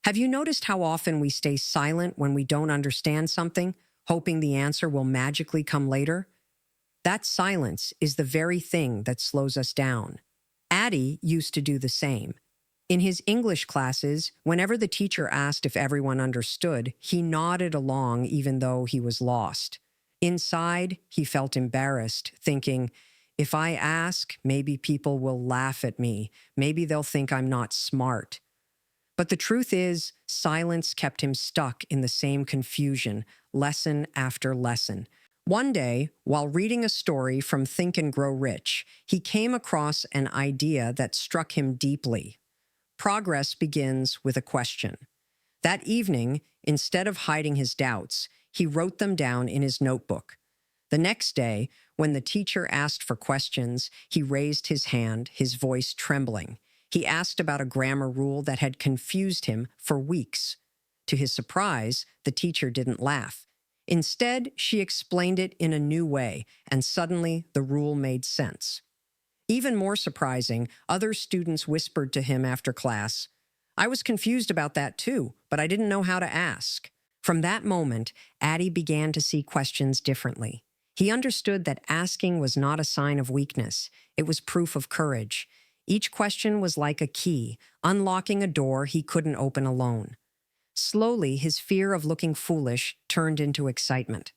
Have you noticed how often we stay silent when we don't understand something, hoping the answer will magically come later? That silence is the very thing that slows us down. Addy used to do the same. In his English classes, whenever the teacher asked if everyone understood, he nodded along even though he was lost. Inside, he felt embarrassed, thinking, if I ask, maybe people will laugh at me. Maybe they'll think I'm not smart. But the truth is, silence kept him stuck in the same confusion, lesson after lesson. One day, while reading a story from Think and Grow Rich, he came across an idea that struck him deeply. Progress begins with a question. That evening, instead of hiding his doubts, he wrote them down in his notebook. The next day, when the teacher asked for questions, he raised his hand, his voice trembling. He asked about a grammar rule that had confused him for weeks. To his surprise, the teacher didn't laugh. Instead, she explained it in a new way, and suddenly the rule made sense. Even more surprising, other students whispered to him after class, "I was confused about that too, but I didn't know how to ask." From that moment, Addy began to see questions differently. He understood that asking was not a sign of weakness. It was proof of courage. Each question was like a key, unlocking a door he couldn't open alone. Slowly, his fear of looking foolish turned into excitement.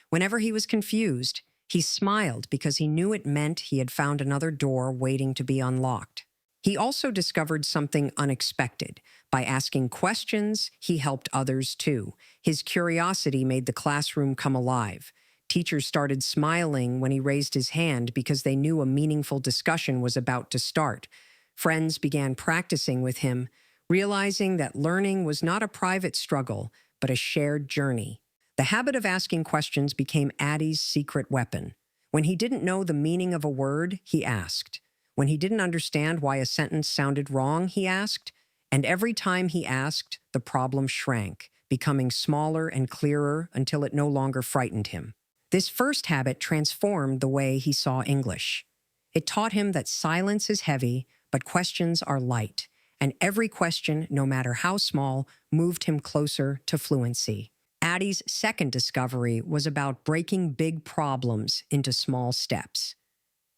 Whenever he was confused, he smiled because he knew it meant he had found another door waiting to be unlocked. He also discovered something unexpected. By asking questions, he helped others too. His curiosity made the classroom come alive. Teachers started smiling when he raised his hand because they knew a meaningful discussion was about to start. Friends began practicing with him, realizing that learning was not a private struggle, but a shared journey. The habit of asking questions became Addy's secret weapon. When he didn't know the meaning of a word, he asked. When he didn't understand why a sentence sounded wrong, he asked. And every time he asked, the problem shrank, becoming smaller and clearer until it no longer frightened him. This first habit transformed the way he saw English. It taught him that silence is heavy, but questions are light. And every question, no matter how small, moved him closer to fluency. Addy's second discovery was about breaking big problems into small steps.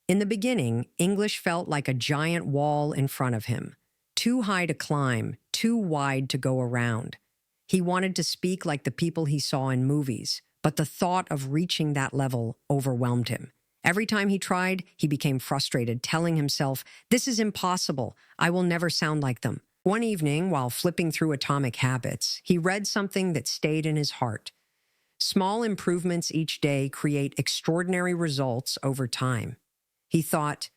In the beginning, English felt like a giant wall in front of him, too high to climb, too wide to go around. He wanted to speak like the people he saw in movies, but the thought of reaching that level overwhelmed him. Every time he tried, he became frustrated, telling himself, "This is impossible. I will never sound like them." One evening, while flipping through Atomic Habits, he read something that stayed in his heart. Small improvements each day create extraordinary results over time. He thought,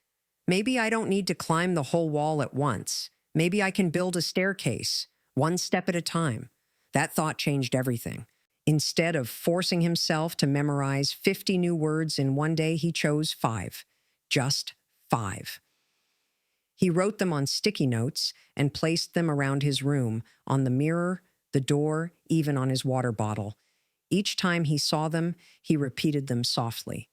maybe I don't need to climb the whole wall at once. Maybe I can build a staircase, one step at a time. That thought changed everything. Instead of forcing himself to memorize 50 new words in one day, he chose 5. Just 5. He wrote them on sticky notes and placed them around his room, on the mirror, the door, even on his water bottle. Each time he saw them, he repeated them softly.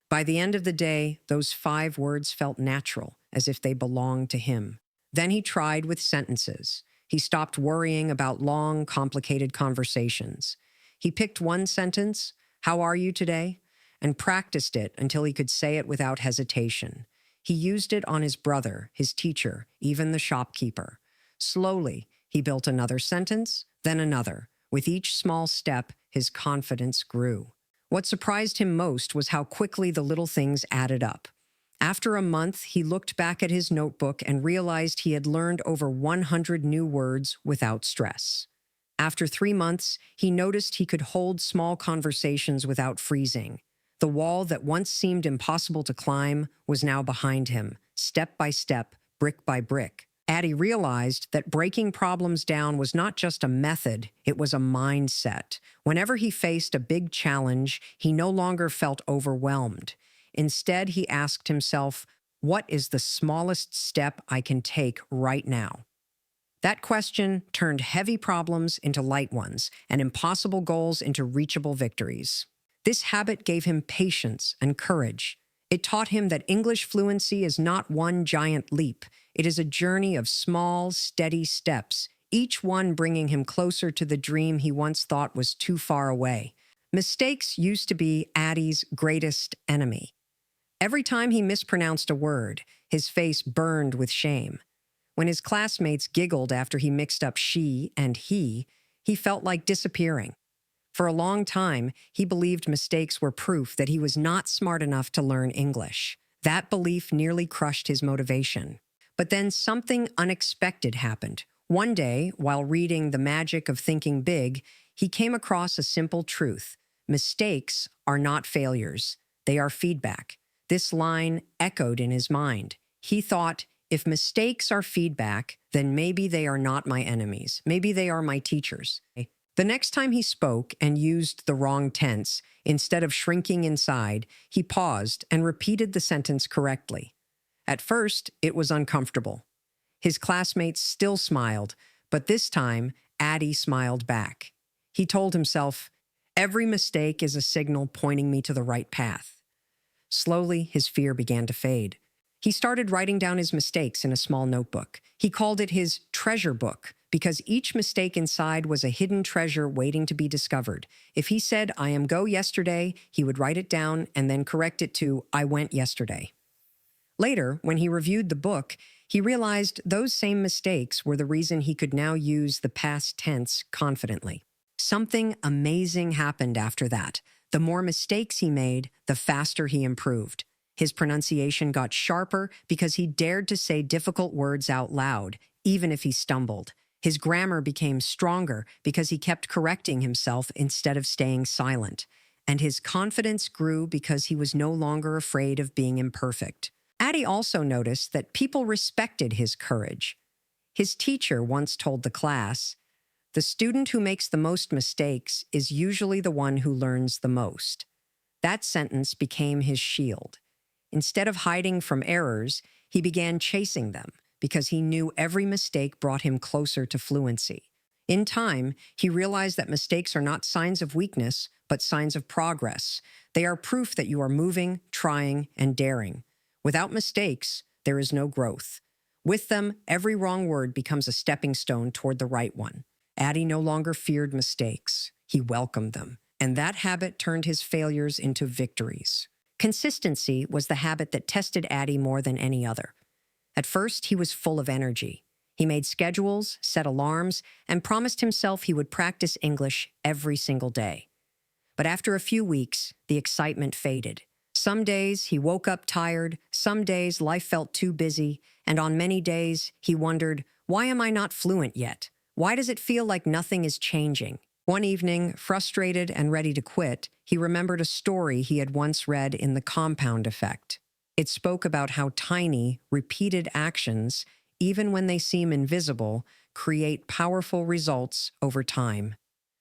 By the end of the day, those 5 words felt natural, as if they belonged to him. Then he tried with sentences. He stopped worrying about long, complicated conversations. He picked one sentence, "How are you today?" and practiced it until he could say it without hesitation. He used it on his brother, his teacher, even the shopkeeper. Slowly, he built another sentence, then another. With each small step, his confidence grew. What surprised him most was how quickly the little things added up. After a month, he looked back at his notebook and realized he had learned over 100 new words without stress. After 3 months, he noticed he could hold small conversations without freezing. The wall that once seemed impossible to climb was now behind him, step by step, brick by brick. Addy realized that breaking problems down was not just a method, it was a mindset. Whenever he faced a big challenge, he no longer felt overwhelmed. Instead, he asked himself, what is the smallest step I can take right now? That question turned heavy problems into light ones and impossible goals into reachable victories. This habit gave him patience and courage. It taught him that English fluency is not one giant leap. It is a journey of small, steady steps. each one bringing him closer to the dream he once thought was too far away. Mistakes used to be Addy's greatest enemy. Every time he mispronounced a word, his face burned with shame. When his classmates giggled after he mixed up she and he felt like disappearing. For a long time, he believed mistakes were proof that he was not smart enough to learn English. That belief nearly crushed his motivation. But then something unexpected happened. One day, while reading The Magic of Thinking Big, he came across a simple truth. Mistakes are not failures. They are feedback. This line echoed in his mind. He thought, if mistakes are feedback, then maybe they are not my enemies. Maybe they are my teachers. The next time he spoke and used the wrong tense, instead of shrinking inside, he paused and repeated the sentence correctly. At first, it was uncomfortable. His classmates still smiled, but this time, Addy smiled back. He told himself, every mistake is a signal pointing me to the right path. Slowly, his fear began to fade. He started writing down his mistakes in a small notebook. He called it his treasure book because each mistake inside was a hidden treasure waiting to be discovered. If he said, I am go yesterday, he would write it down and then correct it to, I went yesterday. Later, when he reviewed the book, he realized those same mistakes were the reason he could now use the past tense confidently. Something amazing happened after that. The more mistakes he made, the faster he improved. His pronunciation got sharper because he dared to say difficult words out loud, even if he stumbled. His grammar became stronger because he kept correcting himself instead of staying silent. And his confidence grew because he was no longer afraid of being imperfect. Addy also noticed that people respected his courage. His teacher once told the class, the student who makes the most mistakes is usually the one who learns the most. That sentence became his shield. Instead of hiding from errors, he began chasing them because he knew every mistake brought him closer to fluency. In time, he realized that mistakes are not signs of weakness, but signs of progress. They are proof that you are moving, trying, and daring. Without mistakes, there is no growth. With them, every wrong word becomes a stepping stone toward the right one. Addy no longer feared mistakes. He welcomed them. And that habit turned his failures into victories. Consistency was the habit that tested Addy more than any other. At first, he was full of energy. He made schedules, set alarms, and promised himself he would practice English every single day. But after a few weeks, the excitement faded. Some days he woke up tired, some days life felt too busy, and on many days he wondered, why am I not fluent yet? Why does it feel like nothing is changing? One evening, frustrated and ready to quit, he remembered a story he had once read in The Compound Effect. It spoke about how tiny, repeated actions, even when they seem invisible, create powerful results over time.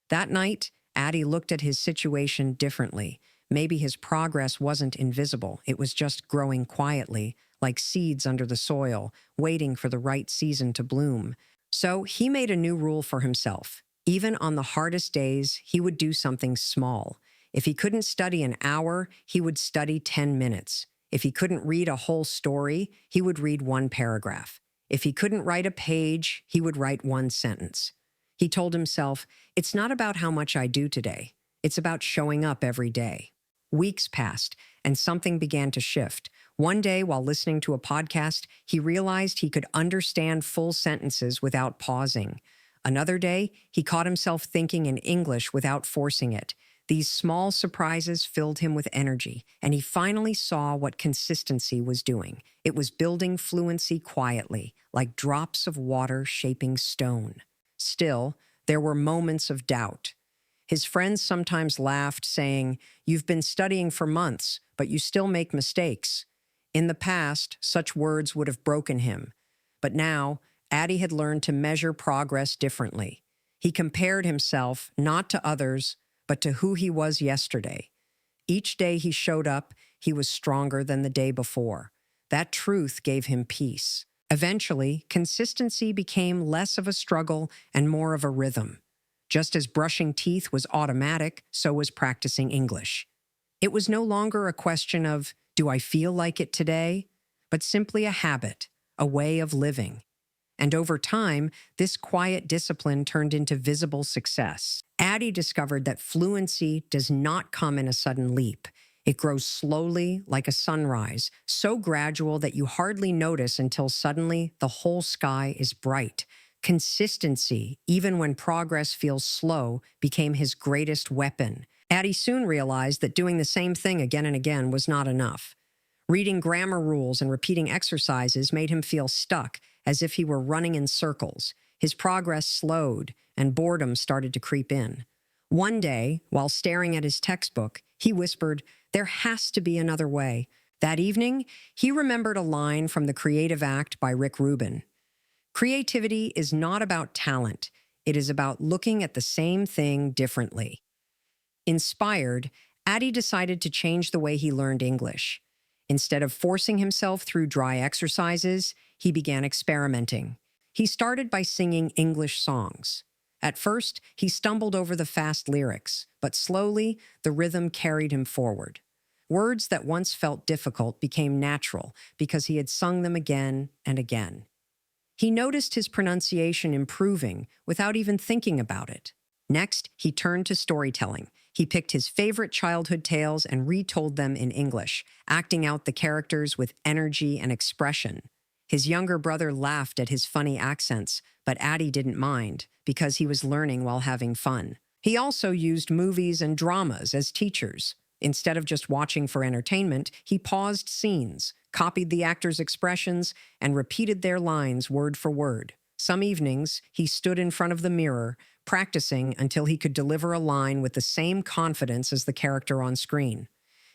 That night, Addy looked at his situation differently. Maybe his progress wasn't invisible. It was just growing quietly, like seeds under the soil, waiting for the right season to bloom. So he made a new rule for himself. Even on the hardest days, he would do something small. If he couldn't study an hour, he would study 10 minutes. If he couldn't read a whole story, he would read one paragraph. If he couldn't write a page, he would write one sentence. He told himself, it's not about how much I do today. It's about showing up every day. Weeks passed, and something began to shift. One day, while listening to a podcast, he realized he could understand full sentences without pausing. Another day, he caught himself thinking in English without forcing it. These small surprises filled him with energy, and he finally saw what consistency was doing. It was building fluency quietly, like drops of water shaping stone. Still, there were moments of doubt. His friends sometimes laughed, saying, "You've been studying for months, but you still make mistakes." In the past, such words would have broken him. But now, Addy had learned to measure progress differently. He compared himself not to others, but to who he was yesterday. Each day he showed up, he was stronger than the day before. That truth gave him peace. Eventually, consistency became less of a struggle and more of a rhythm. Just as brushing teeth was automatic, so was practicing English. It was no longer a question of, do I feel like it today? But simply a habit, a way of living. And over time, this quiet discipline turned into visible success. Addy discovered that fluency does not come in a sudden leap. It grows slowly, like a sunrise, so gradual that you hardly notice until suddenly the whole sky is bright. Consistency, even when progress feels slow, became his greatest weapon. Addy soon realized that doing the same thing again and again was not enough. Reading grammar rules and repeating exercises made him feel stuck, as if he were running in circles. His progress slowed, and boredom started to creep in. One day, while staring at his textbook, he whispered, "There has to be another way." That evening, he remembered a line from The Creative Act by Rick Rubin. Creativity is not about talent. It is about looking at the same thing differently. Inspired, Addy decided to change the way he learned English. Instead of forcing himself through dry exercises, he began experimenting. He started by singing English songs. At first, he stumbled over the fast lyrics, but slowly, the rhythm carried him forward. Words that once felt difficult became natural because he had sung them again and again. He noticed his pronunciation improving without even thinking about it. Next, he turned to storytelling. He picked his favorite childhood tales and retold them in English, acting out the characters with energy and expression. His younger brother laughed at his funny accents, but Addy didn't mind because he was learning while having fun. He also used movies and dramas as teachers. Instead of just watching for entertainment, he paused scenes, copied the actors' expressions, and repeated their lines word for word. Some evenings, he stood in front of the mirror, practicing until he could deliver a line with the same confidence as the character on screen.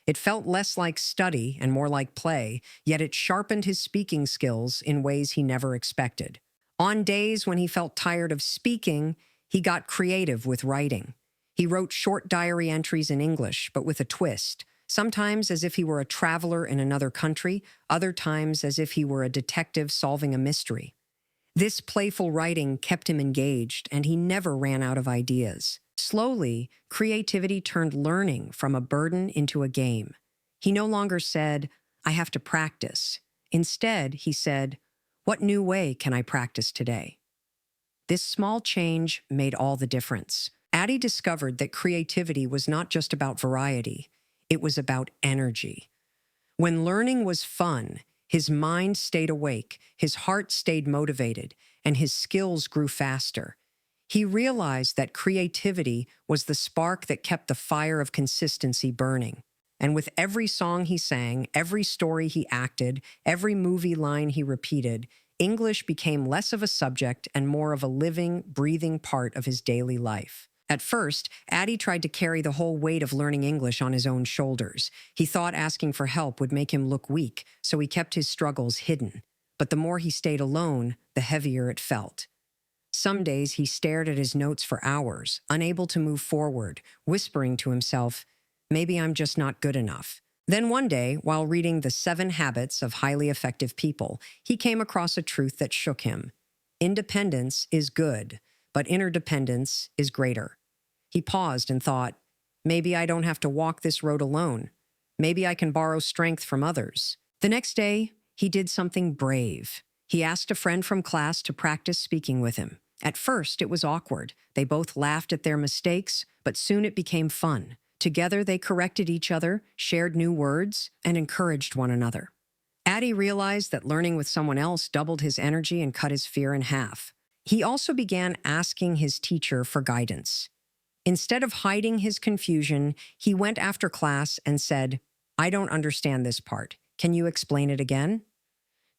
It felt less like study and more like play, yet it sharpened his speaking skills in ways he never expected. On days when he felt tired of speaking, he got creative with writing. He wrote short diary entries in English, but with a twist, sometimes as if he were a traveler in another country, other times as if he were a detective solving a mystery. This playful writing kept him engaged, and he never ran out of ideas. Slowly, creativity turned learning from a burden into a game. He no longer said, "I have to practice." Instead, he said, "What new way can I practice today?" This small change made all the difference. Addy discovered that creativity was not just about variety, it was about energy. When learning was fun, his mind stayed awake, his heart stayed motivated, and his skills grew faster. He realized that creativity was the spark that kept the fire of consistency burning. And with every song he sang, every story he acted, every movie line he repeated, English became less of a subject and more of a living, breathing part of his daily life. At first, Addy tried to carry the whole weight of learning English on his own shoulders. He thought asking for help would make him look weak, so he kept his struggles hidden. But the more he stayed alone, the heavier it felt. Some days he stared at his notes for hours, unable to move forward, whispering to himself, "Maybe I'm just not good enough." Then one day, while reading The 7 Habits of Highly Effective People, he came across a truth that shook him. Independence is good, but interdependence is greater. He paused and thought, maybe I don't have to walk this road alone. Maybe I can borrow strength from others. The next day, he did something brave. He asked a friend from class to practice speaking with him. At first, it was awkward. They both laughed at their mistakes, but soon it became fun. Together, they corrected each other, shared new words, and encouraged one another. Addy realized that learning with someone else doubled his energy and cut his fear in half. He also began asking his teacher for guidance. Instead of hiding his confusion, he went after class and said, "I don't understand this part. Can you explain it again?"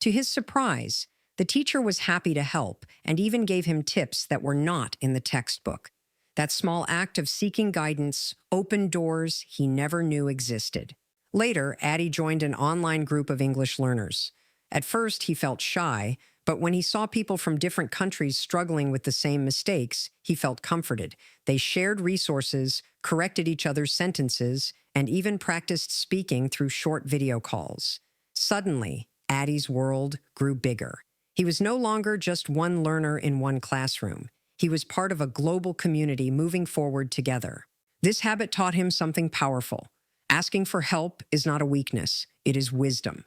To his surprise, the teacher was happy to help and even gave him tips that were not in the textbook. That small act of seeking guidance opened doors he never knew existed. Later, Addy joined an online group of English learners. At first, he felt shy, but when he saw people from different countries struggling with the same mistakes, he felt comforted. They shared resources, corrected each other's sentences, and even practiced speaking through short video calls. Suddenly, Addy's world grew bigger. He was no longer just one learner in one classroom. He was part of a global community moving forward together. This habit taught him something powerful. Asking for help is not a weakness, it is wisdom.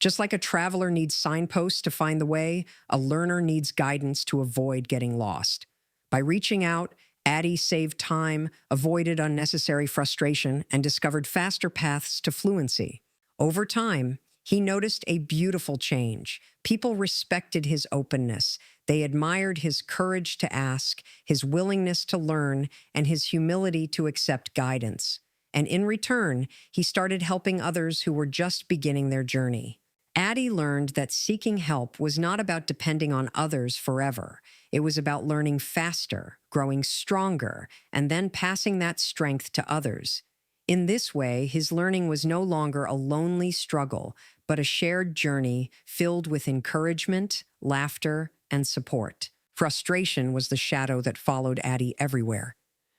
Just like a traveler needs signposts to find the way, a learner needs guidance to avoid getting lost. By reaching out, Addy saved time, avoided unnecessary frustration, and discovered faster paths to fluency. Over time, he noticed a beautiful change. People respected his openness. They admired his courage to ask, his willingness to learn, and his humility to accept guidance. And in return, he started helping others who were just beginning their journey. Addy learned that seeking help was not about depending on others forever. It was about learning faster, growing stronger, and then passing that strength to others. In this way, his learning was no longer a lonely struggle, but a shared journey filled with encouragement, laughter, and support. Frustration was the shadow that followed Addy everywhere.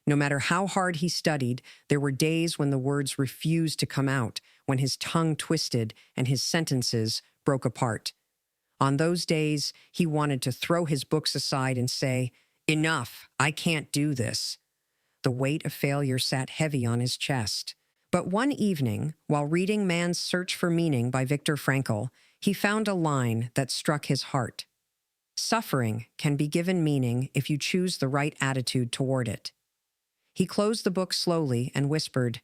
No matter how hard he studied, there were days when the words refused to come out, when his tongue twisted and his sentences broke apart. On those days, he wanted to throw his books aside and say, "Enough, I can't do this." The weight of failure sat heavy on his chest. But one evening, while reading Man's Search for Meaning by Viktor Frankl, he found a line that struck his heart. "Suffering can be given meaning if you choose the right attitude toward it." He closed the book slowly and whispered,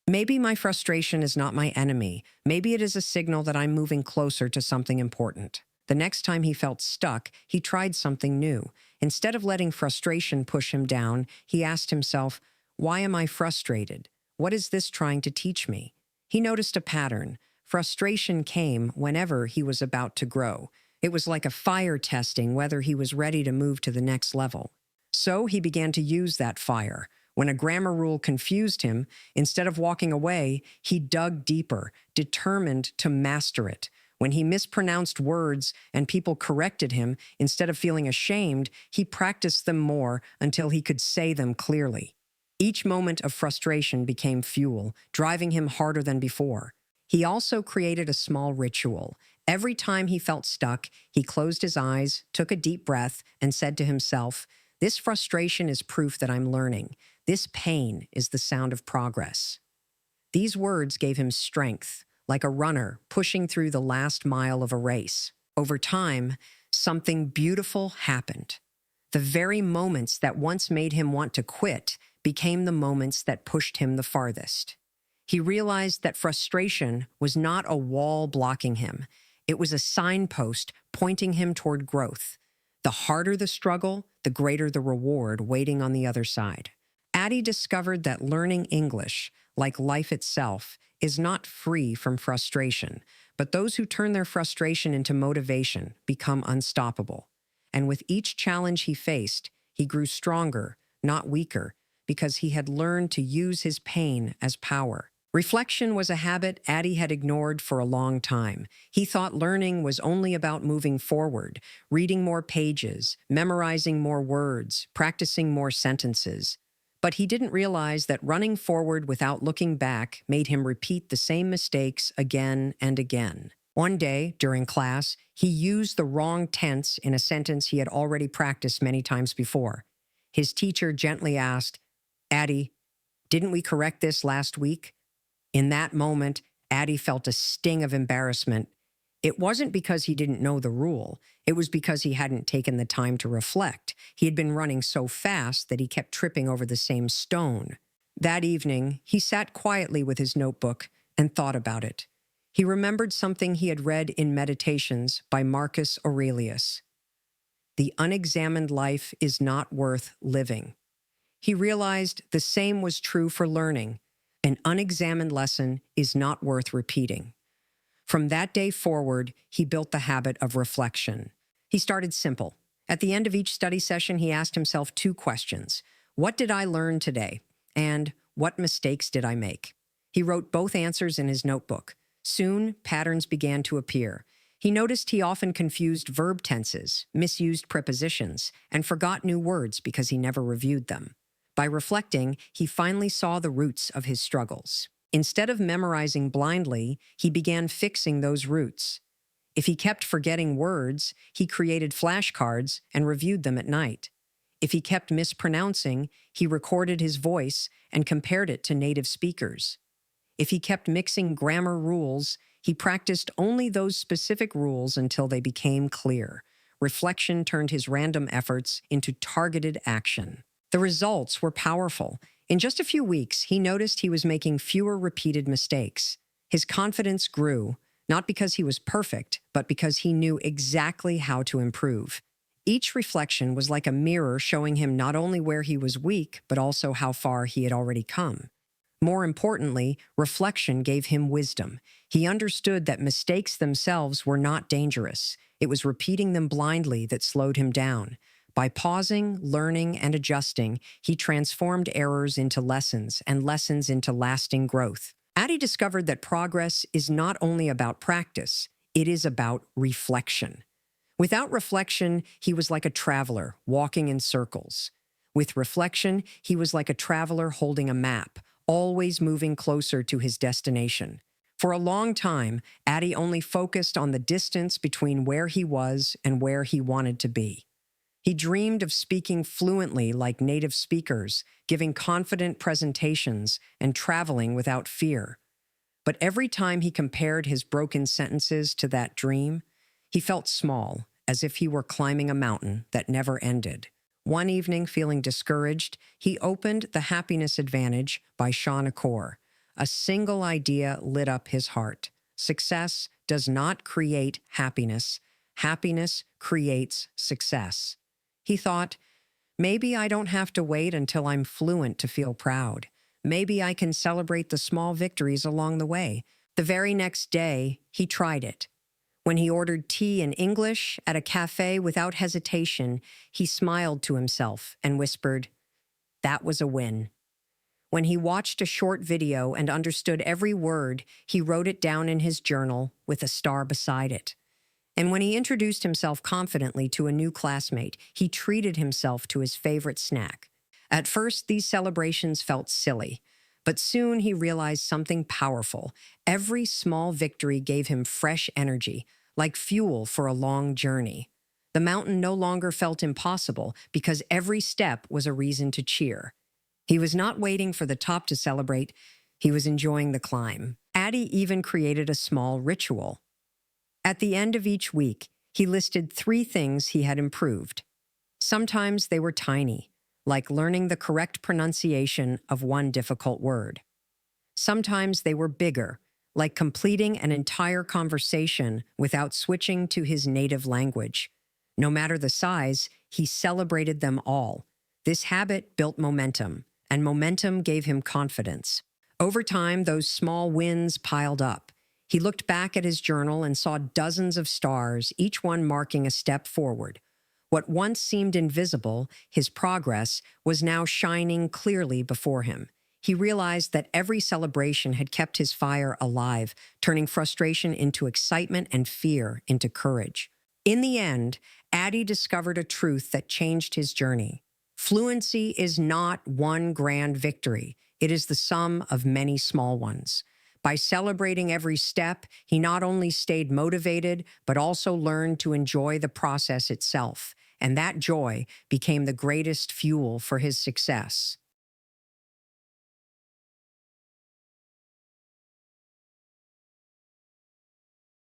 "Maybe my frustration is not my enemy. Maybe it is a signal that I'm moving closer to something important." The next time he felt stuck, he tried something new. Instead of letting frustration push him down, he asked himself, "Why am I frustrated? What is this trying to teach me?" He noticed a pattern. Frustration came whenever he was about to grow. It was like a fire testing whether he was ready to move to the next level. So he began to use that fire. When a grammar rule confused him, instead of walking away, he dug deeper, determined to master it. When he mispronounced words and people corrected him, instead of feeling ashamed, he practiced them more until he could say them clearly. Each moment of frustration became fuel, driving him harder than before. He also created a small ritual. Every time he felt stuck, he closed his eyes, took a deep breath, and said to himself, "This frustration is proof that I'm learning. This pain is the sound of progress." These words gave him strength, like a runner pushing through the last mile of a race. Over time, something beautiful happened. The very moments that once made him want to quit became the moments that pushed him the farthest. He realized that frustration was not a wall blocking him. It was a signpost pointing him toward growth. The harder the struggle, the greater the reward waiting on the other side. Addy discovered that learning English, like life itself, is not free from frustration, but those who turn their frustration into motivation become unstoppable. And with each challenge he faced, he grew stronger, not weaker, because he had learned to use his pain as power. Reflection was a habit Addy had ignored for a long time. He thought learning was only about moving forward, reading more pages, memorizing more words, practicing more sentences. But he didn't realize that running forward without looking back made him repeat the same mistakes again and again. One day, during class, he used the wrong tense in a sentence he had already practiced many times before. His teacher gently asked, "Addy, didn't we correct this last week?" In that moment, Addy felt a sting of embarrassment. It wasn't because he didn't know the rule. It was because he hadn't taken the time to reflect. He had been running so fast that he kept tripping over the same stone. That evening, he sat quietly with his notebook and thought about it. He remembered something he had read in Meditations by Marcus Aurelius. The unexamined life is not worth living. He realized the same was true for learning. An unexamined lesson is not worth repeating. From that day forward, he built the habit of reflection. He started simple. At the end of each study session, he asked himself 2 questions. What did I learn today? And what mistakes did I make? He wrote both answers in his notebook. Soon, patterns began to appear. He noticed he often confused verb tenses, misused prepositions, and forgot new words because he never reviewed them. By reflecting, he finally saw the roots of his struggles. Instead of memorizing blindly, he began fixing those roots. If he kept forgetting words, he created flashcards and reviewed them at night. If he kept mispronouncing, he recorded his voice and compared it to native speakers. If he kept mixing grammar rules, He practiced only those specific rules until they became clear. Reflection turned his random efforts into targeted action. The results were powerful. In just a few weeks, he noticed he was making fewer repeated mistakes. His confidence grew, not because he was perfect, but because he knew exactly how to improve. Each reflection was like a mirror showing him not only where he was weak, but also how far he had already come. More importantly, reflection gave him wisdom. He understood that mistakes themselves were not dangerous. It was repeating them blindly that slowed him down. By pausing, learning, and adjusting, he transformed errors into lessons and lessons into lasting growth. Addy discovered that progress is not only about practice, it is about reflection. Without reflection, he was like a traveler walking in circles. With reflection, he was like a traveler holding a map, always moving closer to his destination. For a long time, Addy only focused on the distance between where he was and where he wanted to be. He dreamed of speaking fluently like native speakers, giving confident presentations, and traveling without fear. But every time he compared his broken sentences to that dream, he felt small, as if he were climbing a mountain that never ended. One evening, feeling discouraged, he opened The Happiness Advantage by Sean Accor. A single idea lit up his heart. Success does not create happiness. Happiness creates success. He thought, maybe I don't have to wait until I'm fluent to feel proud. Maybe I can celebrate the small victories along the way. The very next day, he tried it. When he ordered tea in English at a cafe without hesitation, he smiled to himself and whispered, "That was a win." When he watched a short video and understood every word, he wrote it down in his journal with a star beside it. And when he introduced himself confidently to a new classmate, he treated himself to his favorite snack. At first, these celebrations felt silly, but soon he realized something powerful. Every small victory gave him fresh energy, like fuel for a long journey. The mountain no longer felt impossible because every step was a reason to cheer. He was not waiting for the top to celebrate, he was enjoying the climb. Addy even created a small ritual. At the end of each week, he listed 3 things he had improved. Sometimes they were tiny, like learning the correct pronunciation of one difficult word. Sometimes they were bigger, like completing an entire conversation without switching to his native language. No matter the size, he celebrated them all. This habit built momentum, and momentum gave him confidence. Over time, those small wins piled up. He looked back at his journal and saw dozens of stars, each one marking a step forward. What once seemed invisible, his progress, was now shining clearly before him. He realized that every celebration had kept his fire alive, turning frustration into excitement and fear into courage. In the end, Addy discovered a truth that changed his journey. Fluency is not one grand victory. It is the sum of many small ones. By celebrating every step, he not only stayed motivated, but also learned to enjoy the process itself. And that joy became the greatest fuel for his success.